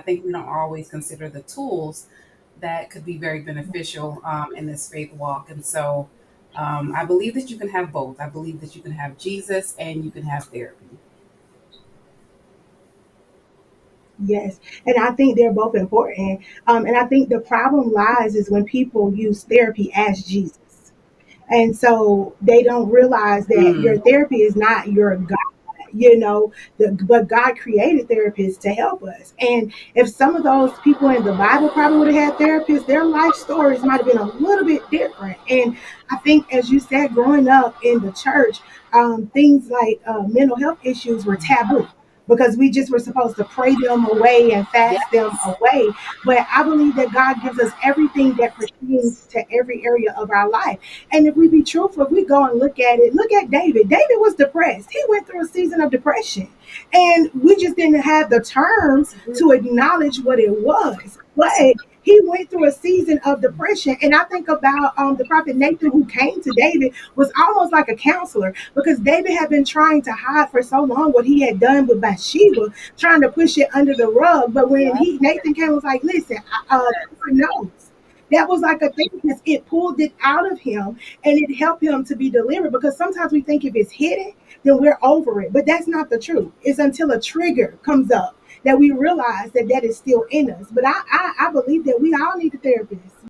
think we don't always consider the tools that could be very beneficial in this faith walk. And so I believe that you can have both. I believe that you can have Jesus and you can have therapy. Yes, and I think they're both important. And I think the problem lies is when people use therapy as Jesus. And so they don't realize that your Mm, therapy is not your God, but God created therapists to help us. And if some of those people in the Bible probably would have had therapists, their life stories might have been a little bit different. And I think, as you said, growing up in the church, things like mental health issues were taboo because we just were supposed to pray them away and fast them yes. away. But I believe that God gives us everything that pertains to every area of our life. And if we be truthful, if we go and look at it, look at David. David was depressed. He went through a season of depression. And we just didn't have the term to acknowledge what it was. But he went through a season of depression. And I think about the prophet Nathan, who came to David, was almost like a counselor because David had been trying to hide for so long what he had done with Bathsheba, trying to push it under the rug. But when Nathan came, was like, listen, the Lord knows. That was like a thing because it pulled it out of him and it helped him to be delivered. Because sometimes we think if it's hidden, then we're over it. But that's not the truth. It's until a trigger comes up that we realize that that is still in us. But I believe that we all need a therapist.